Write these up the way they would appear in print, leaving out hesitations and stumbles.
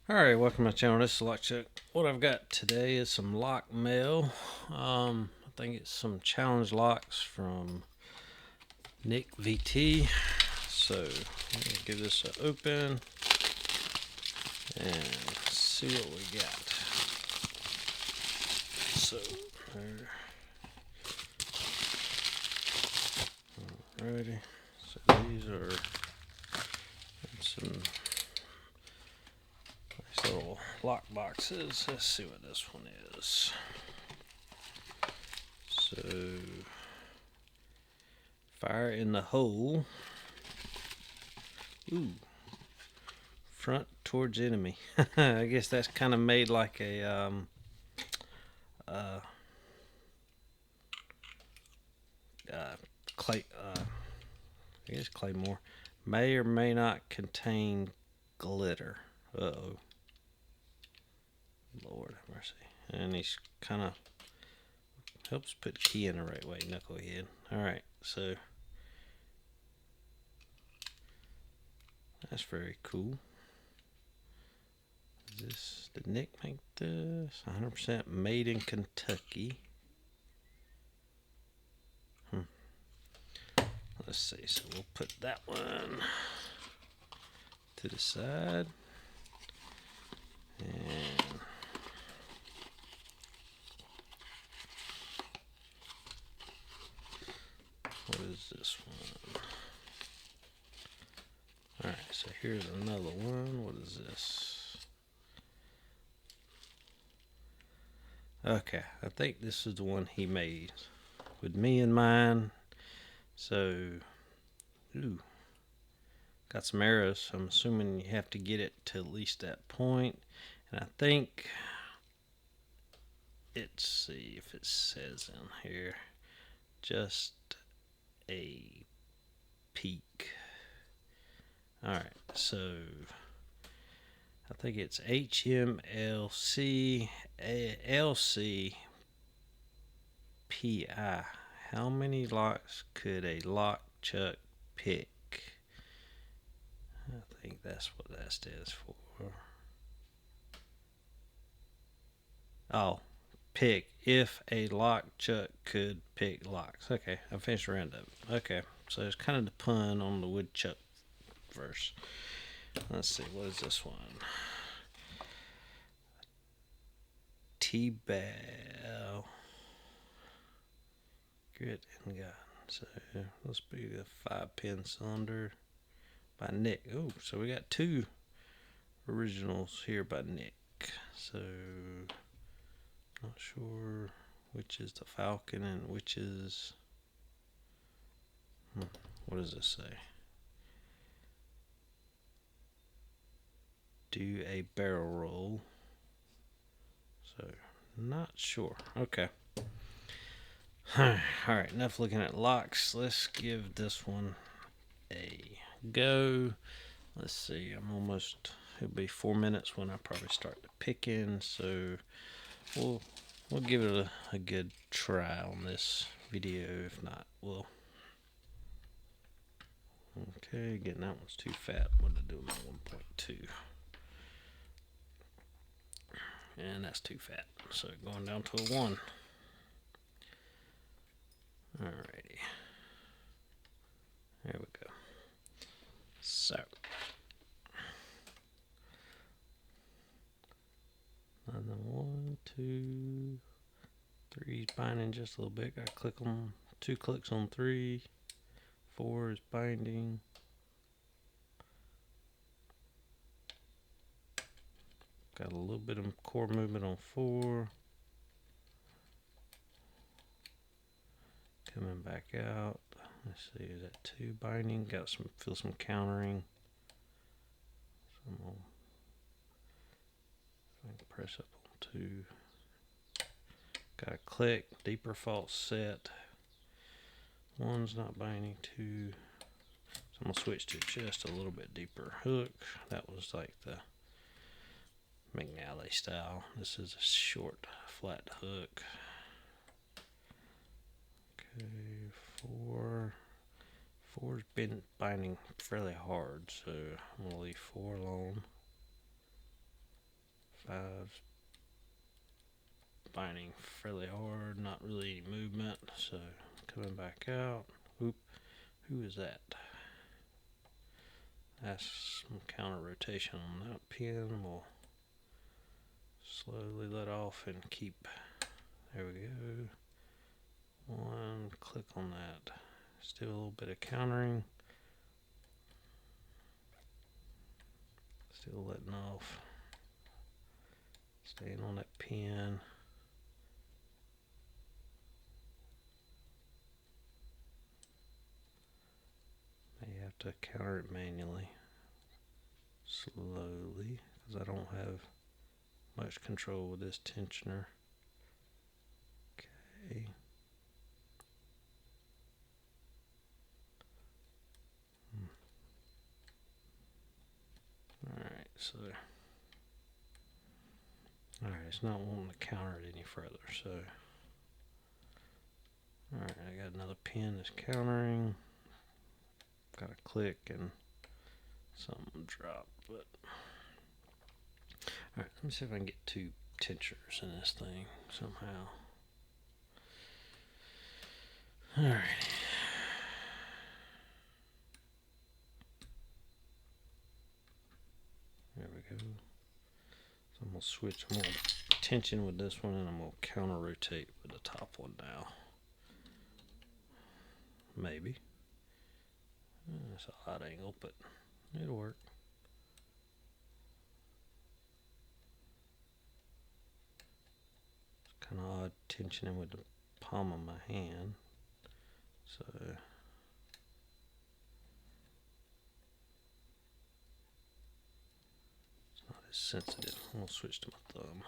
Alright, welcome to my channel. This is LockCheck. What I've got today is some lock mail. I think it's some challenge locks from NICVT. So, I'm going to give this an open and see what we got. So, alrighty. So, these are some nice little lock boxes. Let's see what this one is. So, fire in the hole. Ooh. Front towards enemy. I guess that's kind of made like a clay. I guess claymore may or may not contain glitter. Uh-oh. Lord have mercy. And he's kind of helps put the key in the right way, knucklehead. Alright, so that's very cool. Is this, did Nick make this? 100% made in Kentucky. Let's see, so we'll put that one to the side. And what is this one? Alright, so here's another one. What is this? Okay, I think this is the one he made with me in mind. So, ooh, got some arrows. I'm assuming you have to get it to at least that point. And I think, let's see if it says in here, just a peak. Alright, so I think it's HMLCALCPI. How many locks could a lock chuck pick? I think that's what that stands for. Oh, pick if a lock chuck could pick locks. Okay, I finished roundup. Okay, so it's kind of the pun on the woodchuck verse. Let's see, what is this one? T-Bell. Grit and gun. So let's be the 5-pin cylinder by Nick. Oh, so we got two originals here by Nick. So not sure which is the Falcon and which is what does this say? Do a barrel roll. So not sure. Okay. Alright, enough looking at locks. Let's give this one a go. Let's see, it'll be 4 minutes when I probably start the picking, so we'll give it a good try on this video. If not, we'll okay, again, that one's too fat. What did I do with my 1.2? And that's too fat, so going down to a 1. Alrighty, there we go. So and then 1, 2, 3 is binding just a little bit. Got to click on 2 clicks on 3. 4 is binding. Got a little bit of core movement on 4. Coming back out. Let's see, is that 2 binding? Got feel some countering. So I'm gonna press up on 2. Got to click, deeper fault set. 1's not binding, 2. So I'm gonna switch to just a little bit deeper hook. That was like the McNally style. This is a short, flat hook. Okay, 4's been binding fairly hard, so I'm gonna leave 4 alone. 5's binding fairly hard, not really any movement, so coming back out. Oop, who is that? That's some counter rotation on that pin. We'll slowly let off and keep. There we go. One click on that. Still a little bit of countering. Still letting off. Staying on that pin. May have to counter it manually. Slowly, because I don't have much control with this tensioner. Okay. Alright, so alright, it's not wanting to counter it any further, so alright, I got another pin that's countering. Got a click and something dropped, but alright, let me see if I can get 2 tensioners in this thing somehow. Alright. There we go. So I'm going to switch more tension with this one, and I'm going to counter rotate with the top one now. Maybe. It's a hot angle, but it'll work. It's kind of odd tensioning with the palm of my hand. So it's not as sensitive. I'm going to switch to my thumb.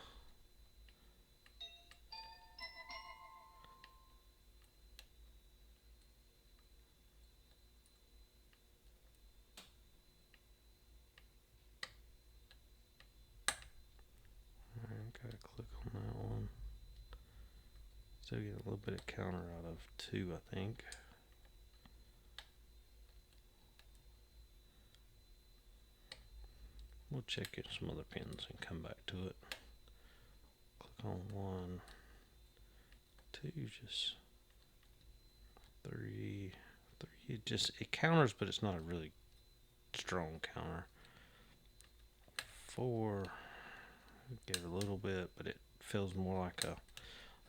Gotta click on that one. Still getting a little bit of counter out of 2, I think. We'll check in some other pins and come back to it. Click on 1, 2, just 3. It counters, but it's not a really strong counter. 4. Give it a little bit, but it feels more like a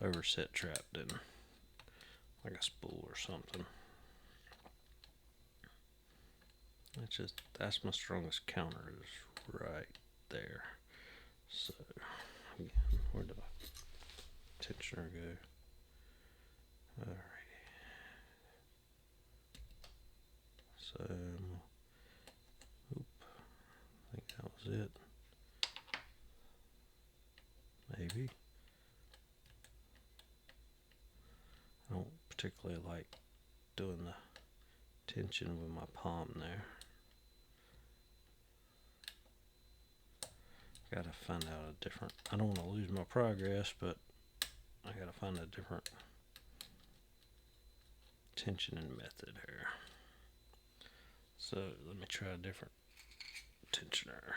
overset trap than like a spool or something. That's my strongest counter, is right there. So again, where did my tensioner go? Alrighty. So I think that was it. Maybe. I don't particularly like doing the tension with my palm there. Gotta find out a different, I don't want to lose my progress, but I gotta find a different tensioning method here. So let me try a different tensioner.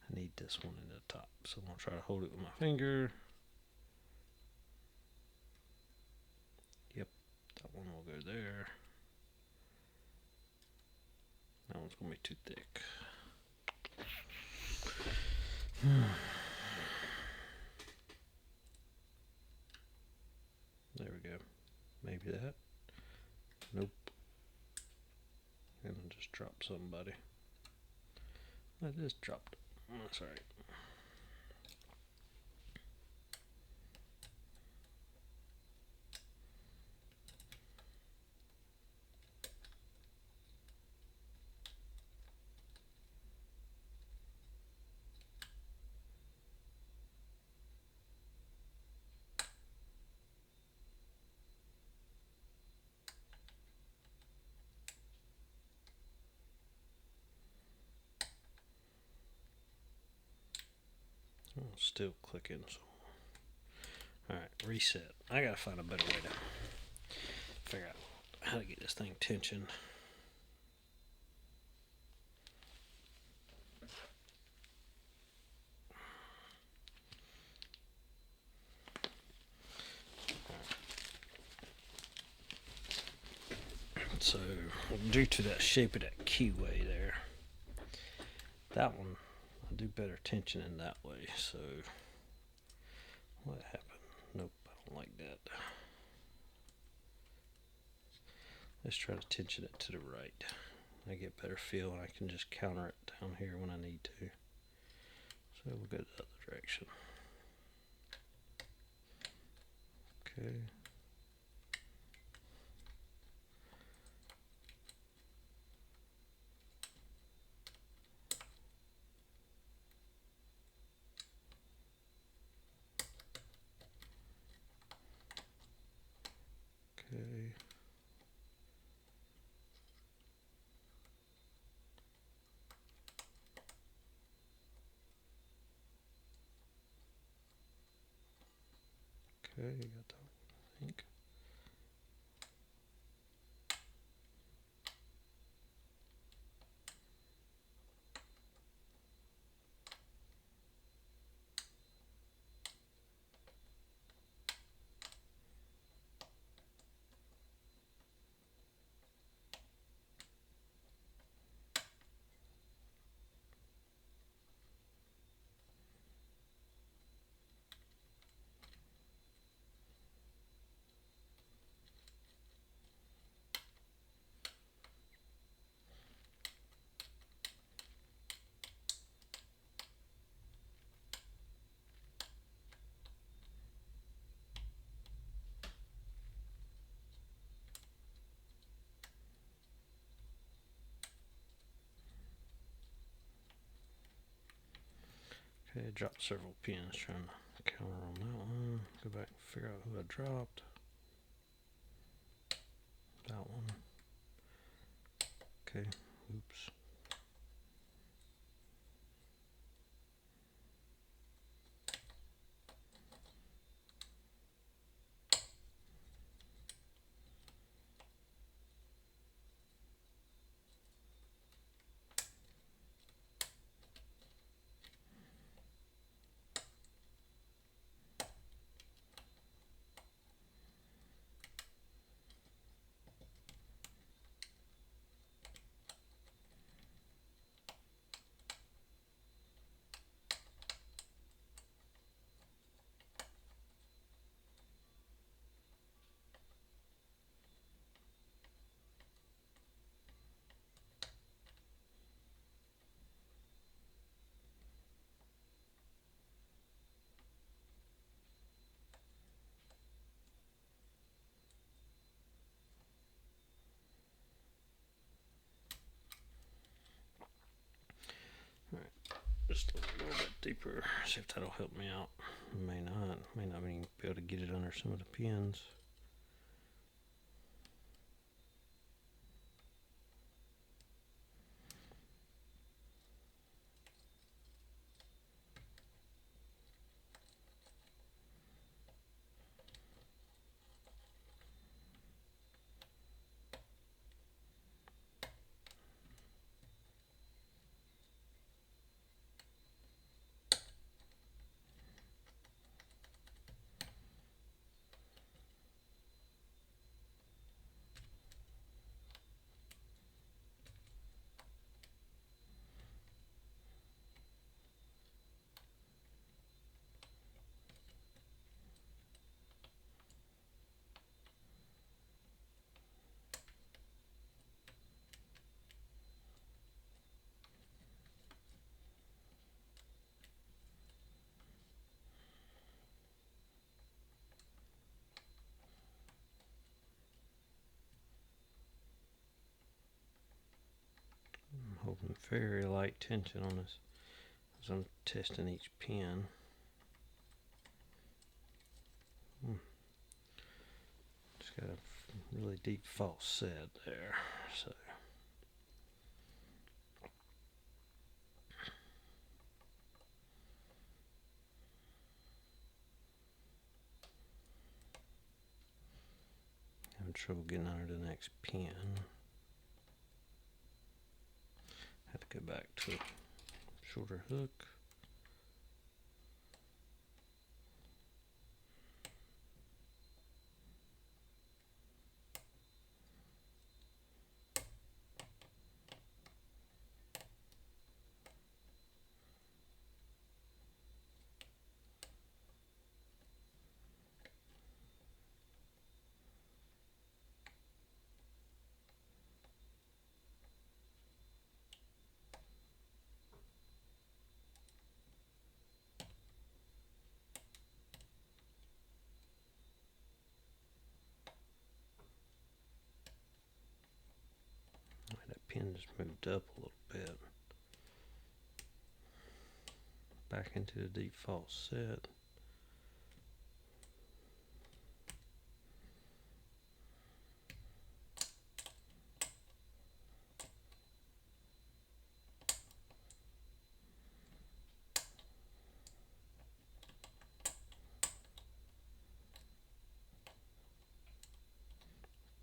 I need this one in the top, so I'm going to try to hold it with my finger. Yep, that one will go there. That one's going to be too thick. There we go. Maybe that. Nope. And just drop somebody. I just dropped it. That's alright. Still clicking, so alright, reset. I gotta find a better way to figure out how to get this thing tensioned. So due to that shape of that keyway there, that one I do better tension in that way. So what happened? Nope, I don't like that. Let's try to tension it to the right. I get better feel and I can just counter it down here when I need to. So we'll go the other direction. Okay. Okay. Okay, you got that one, I think. Okay, I dropped several pins trying to counter on that one. Go back and figure out who I dropped. That one. Okay, oops. Alright, just a little bit deeper. See if that'll help me out. May not. May not even be able to get it under some of the pins. I'm holding very light tension on this as I'm testing each pin. Just got a really deep false set there. So having trouble getting under the next pin. Had to go back to a shorter hook. pin just moved up a little bit. Back into the default set.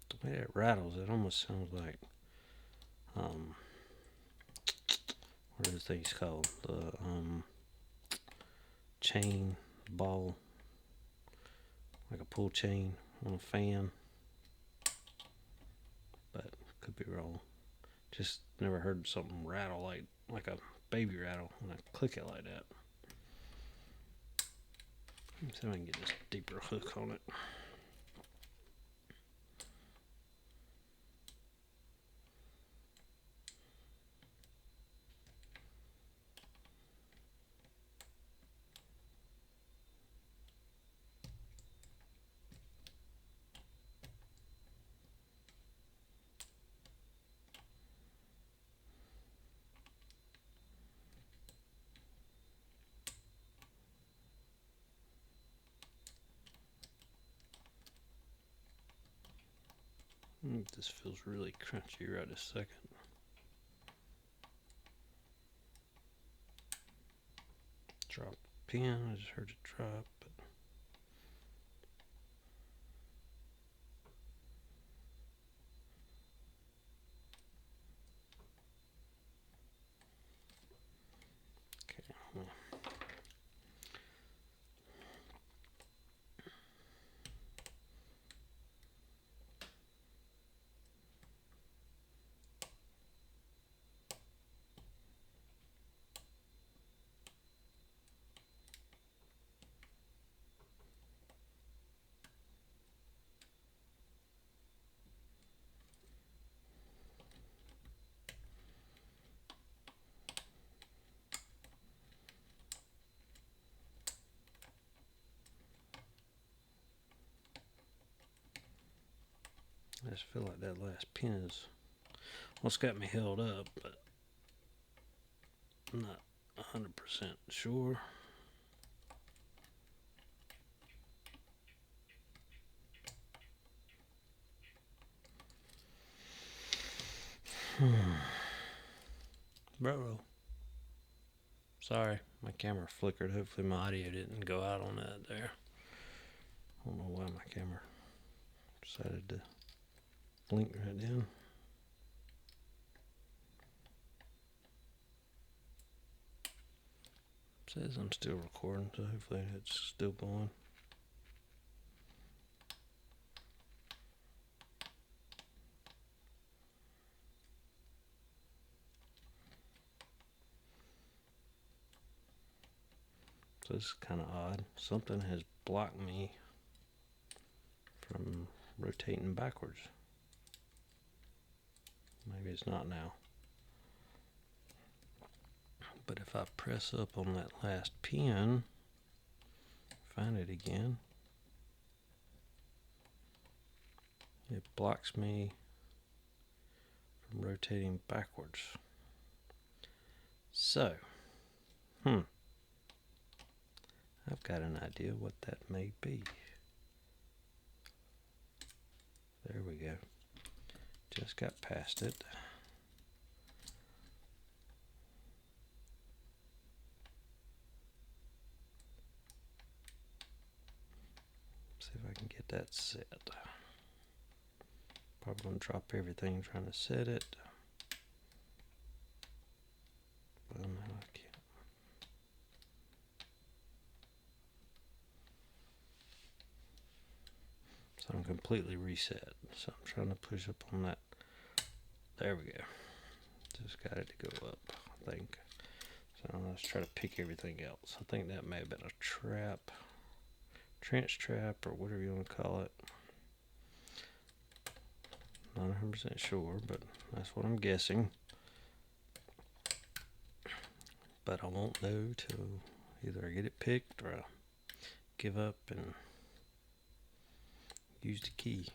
The way it rattles, it almost sounds like what are those things called? The chain ball, like a pull chain on a fan, but could be wrong. Just never heard something rattle like a baby rattle when I click it like that. Let me see if I can get this deeper hook on it. This feels really crunchy right a second. Drop the pin, I just heard it drop. Okay. I just feel like that last pin is what's got me held up, but I'm not 100% sure. Bro, sorry, my camera flickered. Hopefully my audio didn't go out on that there. I don't know why my camera decided to blink right then. Says I'm still recording, so hopefully it's still going. So this is kind of odd. Something has blocked me from rotating backwards. Maybe it's not now. But if I press up on that last pin, find it again, it blocks me from rotating backwards. So, I've got an idea what that may be. There we go. Just got past it. See if I can get that set. Probably gonna drop everything trying to set it. Well, no, I can't. So I'm completely reset. So I'm trying to push up on that. There we go. Just got it to go up, I think. So let's try to pick everything else. I think that may have been a trap, trench trap, or whatever you want to call it. Not 100% sure, but that's what I'm guessing. But I won't know till either I get it picked or I give up and use the key.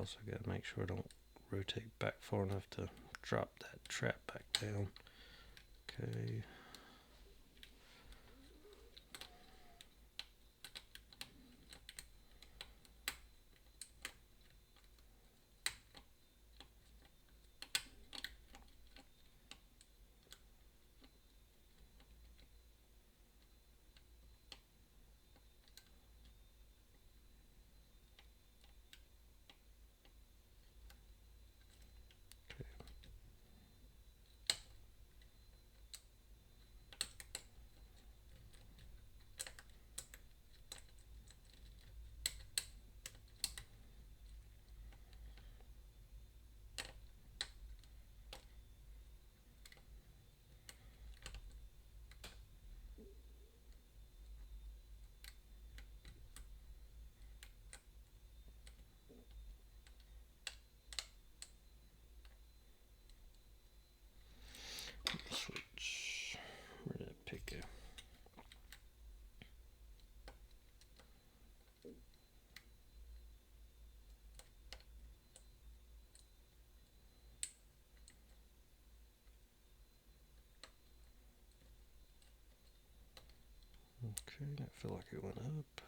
Also got to make sure I don't rotate back far enough to drop that trap back down. Okay. Switch. Where did that pick go? Okay, I feel like it went up.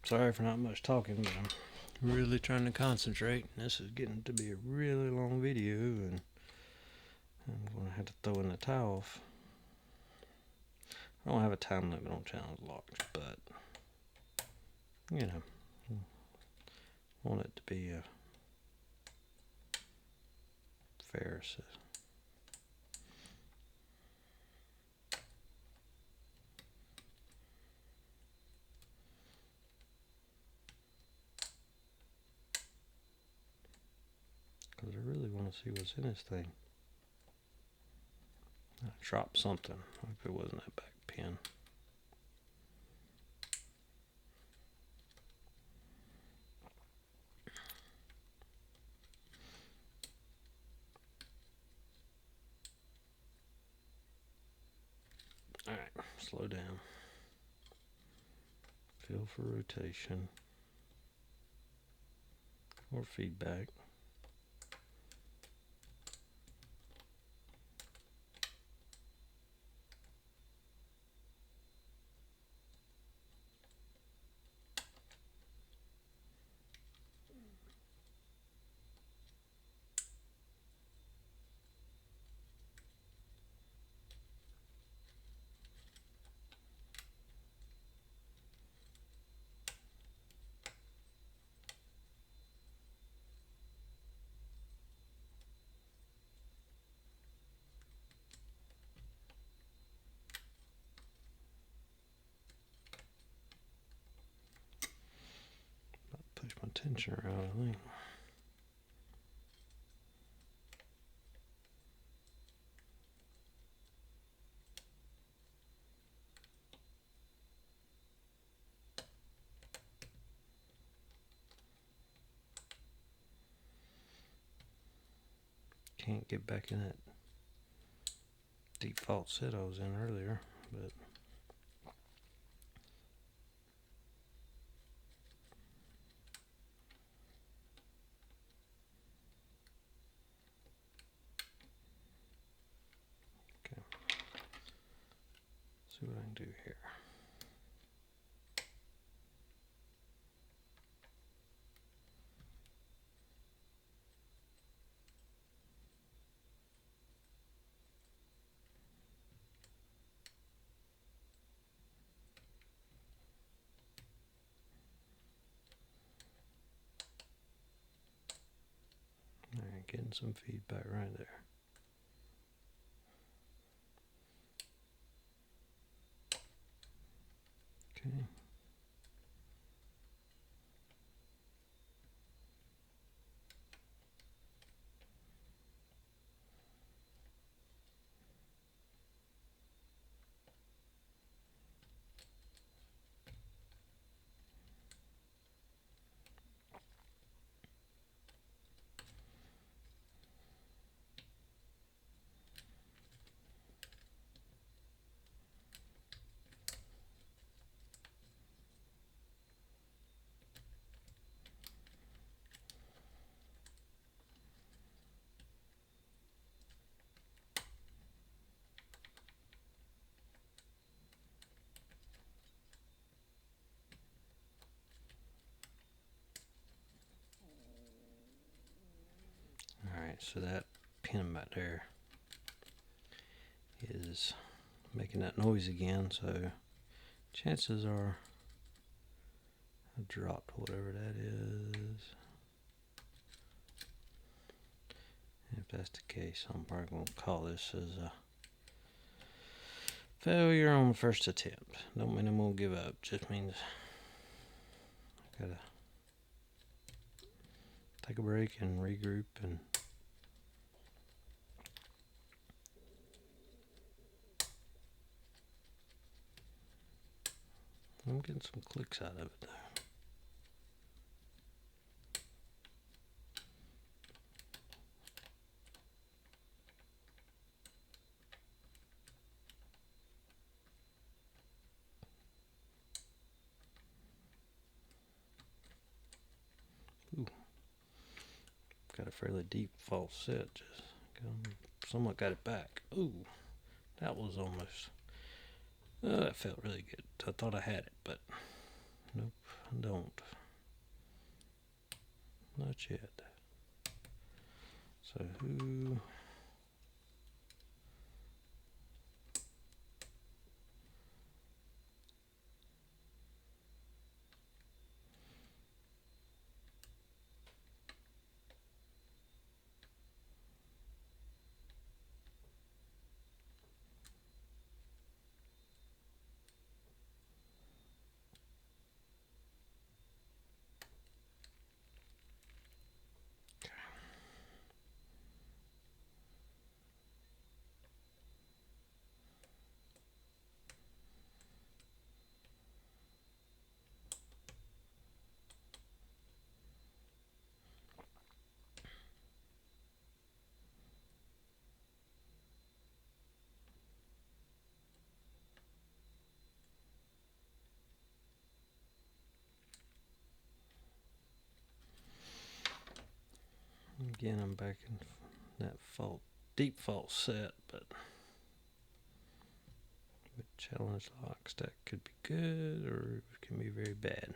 Sorry for not much talking, but I'm really trying to concentrate. This is getting to be a really long video, and I'm going to have to throw in the towel off. I don't have a time limit on challenge locks, but, you know, I want it to be a fair system. Because I really want to see what's in this thing. I dropped something. I hope it wasn't that back pin. Alright, slow down. Feel for rotation or feedback. Push my tensioner out, I think. Can't get back in that default set I was in earlier, but okay. See what I can do here. Getting some feedback right there. Okay. Alright, so that pin back there is making that noise again, so chances are I dropped whatever that is. If that's the case, I'm probably going to call this as a failure on the first attempt. Don't mean I'm going to give up, just means I gotta take a break and regroup and I'm getting some clicks out of it though. Ooh. Got a fairly deep false set, just somewhat got it back. Ooh, that was almost, that felt really good. I thought I had it, but nope, I don't. Not yet. So who? Again, I'm back in that deep fault set, but with challenge locks, that could be good or it can be very bad.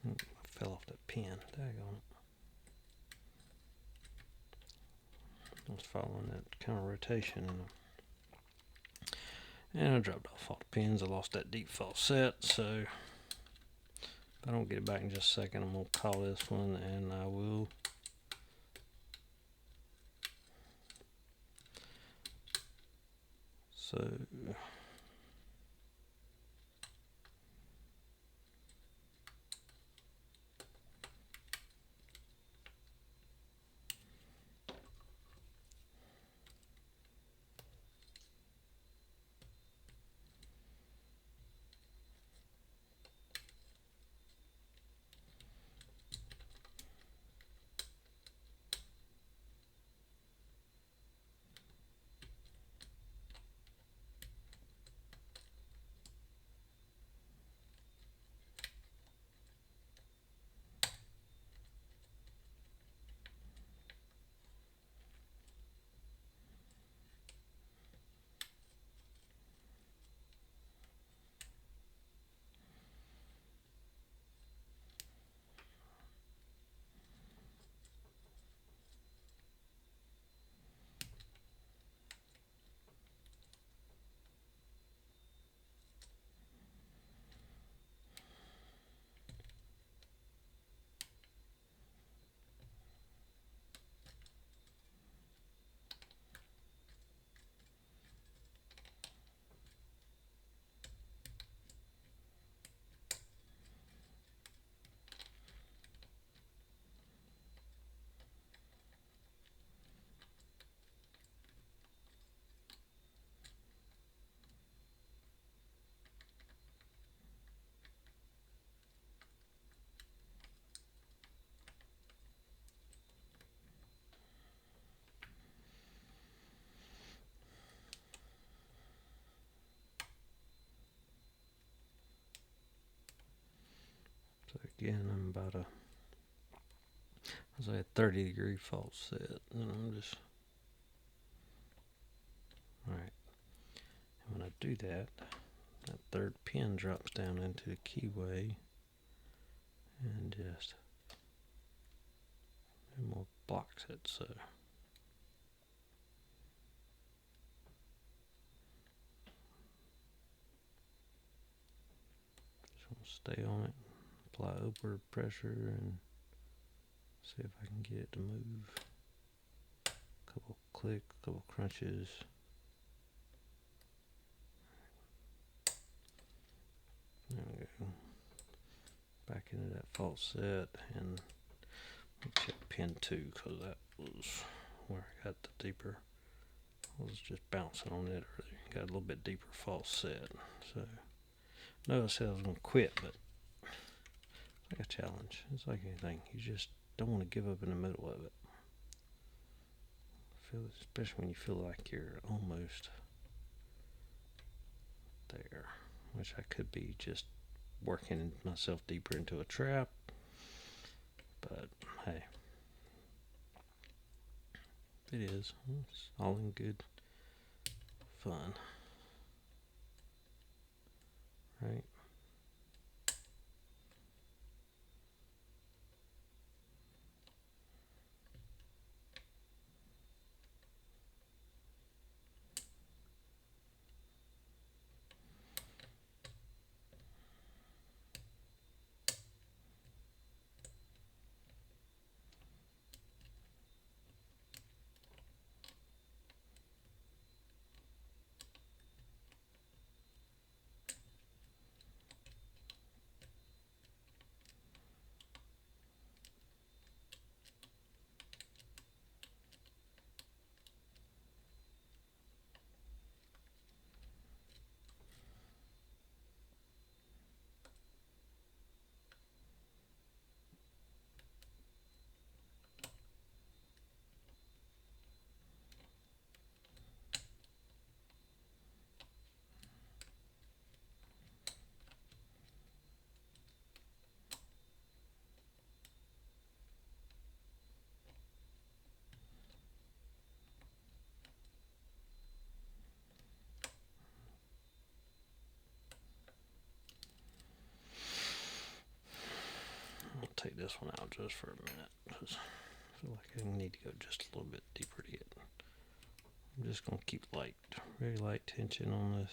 I fell off that pin. Daggone it. I was following that counter rotation and I dropped off all the pins. I lost that deep fault set, so If I don't get it back in just a second, I'm going to call this one, and I will. So again, I'm about a 30-degree false set, and I'm just alright. And when I do that, that third pin drops down into the keyway, and just more blocks it. So just want to stay on it, apply upward pressure, and see if I can get it to move. Couple clicks, couple crunches. There we go. Back into that false set, and check pin 2, because that was where I got the deeper. I was just bouncing on it earlier. Got a little bit deeper false set. So no, I said I was going to quit, but it's like a challenge. It's like anything. You just don't want to give up in the middle of it. Especially when you feel like you're almost there, which I could be just working myself deeper into a trap, but hey, it is. It's all in good fun, right? I'll take this one out just for a minute, because I feel like I need to go just a little bit deeper to get. I'm just going to keep light, very light tension on this.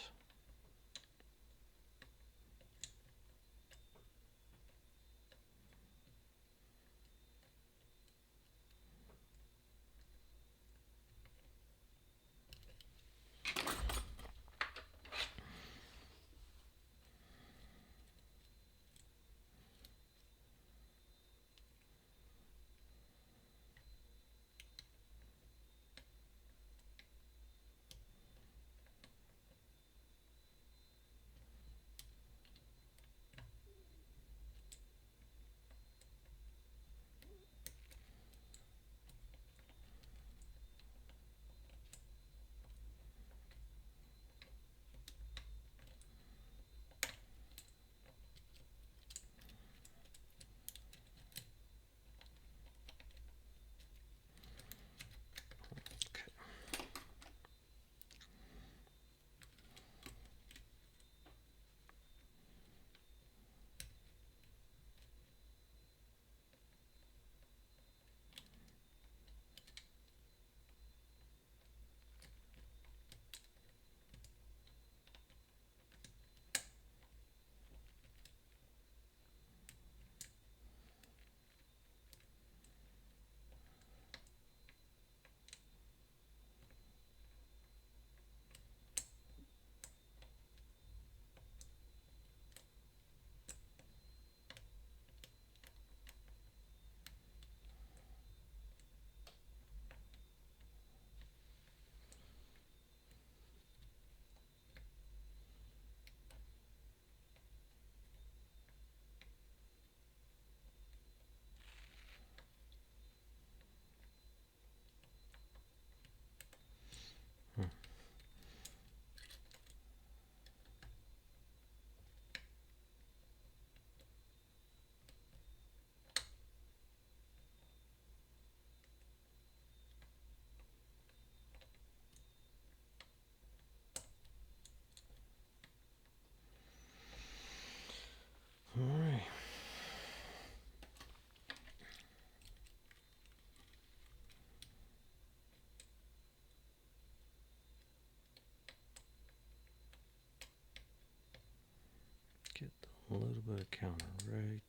a little bit of counter right,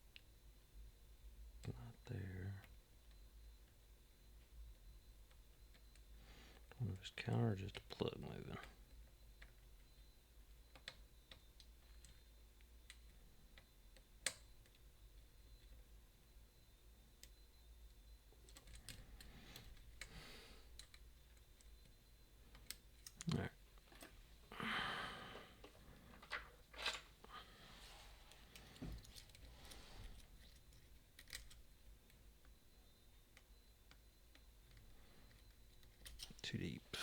not there. I wonder if it's counter or just a plug moving. All right. Too deep.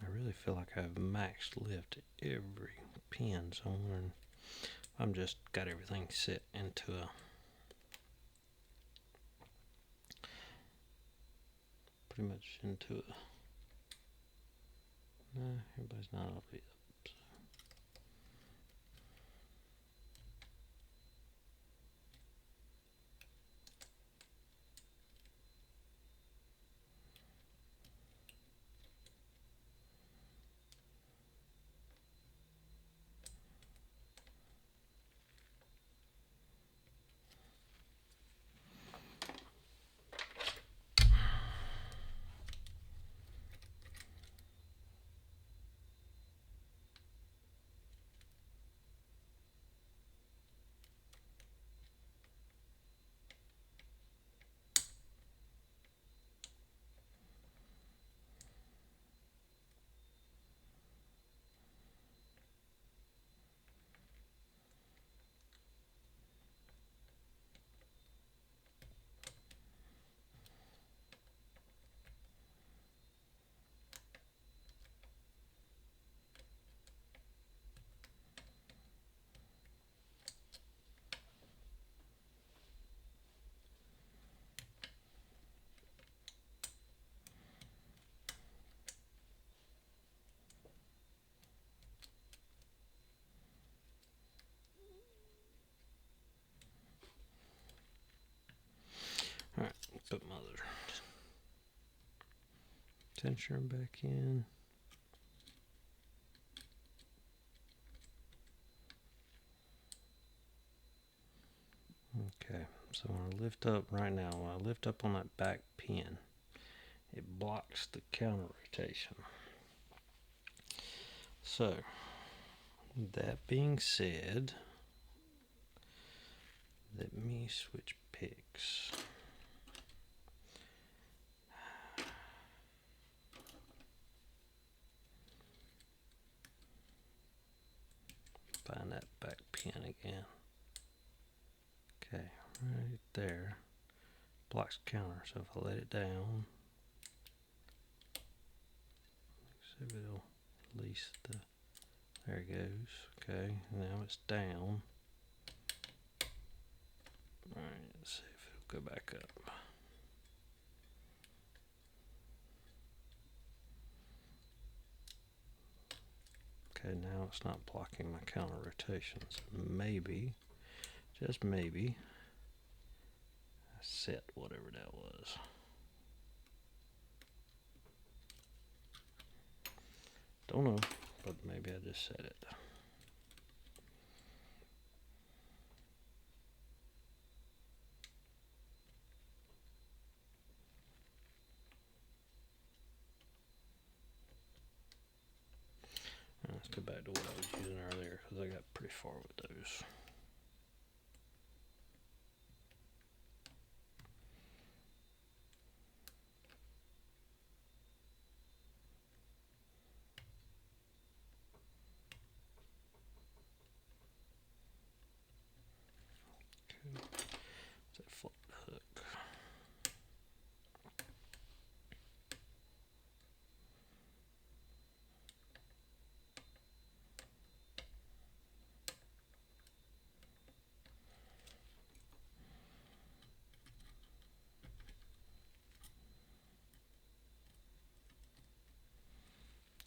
I really feel like I've maxed lift every pin, so I'm wondering if I'm just got everything set into a pretty much into a. Nah, everybody's not all the way up. So. All right, put my other tensioner back in. Okay, so when I lift up right now, when I lift up on that back pin, it blocks the counter rotation. So, that being said, let me switch picks. Find that back pin again. Okay, right there. Blocks counter, so if I let it down, see if it'll release the, there it goes. Okay, now it's down. Alright, let's see if it'll go back up. Okay, now it's not blocking my counter rotations. Maybe, just maybe, I set whatever that was. Don't know, but maybe I just set it. Let's go back to what I was using earlier because I got pretty far with those. Okay. It's a flat hook.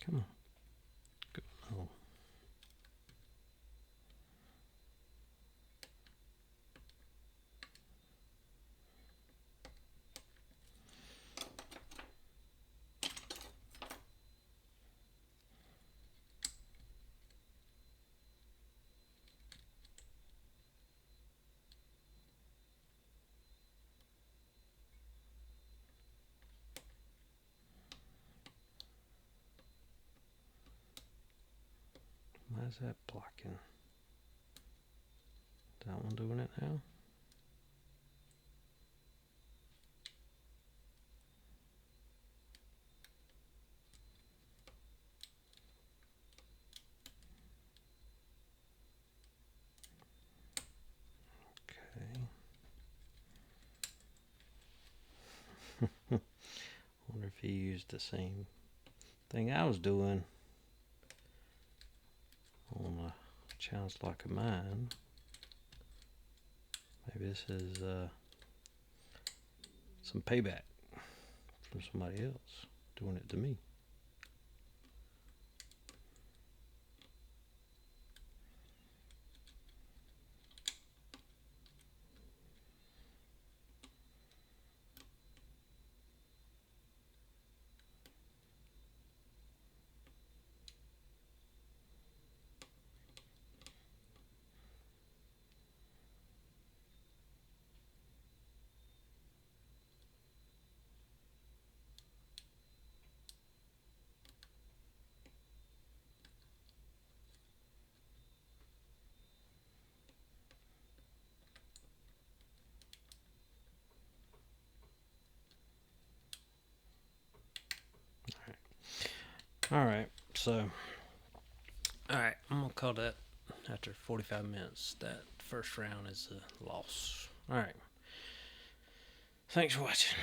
Come on. Go. Oh. Why is that blocking? That one doing it now? Okay. Wonder if he used the same thing I was doing on a challenge like mine. Maybe this is some payback from somebody else doing it to me. Alright, so alright, I'm gonna call that after 45 minutes. That first round is a loss. Alright. Thanks for watching.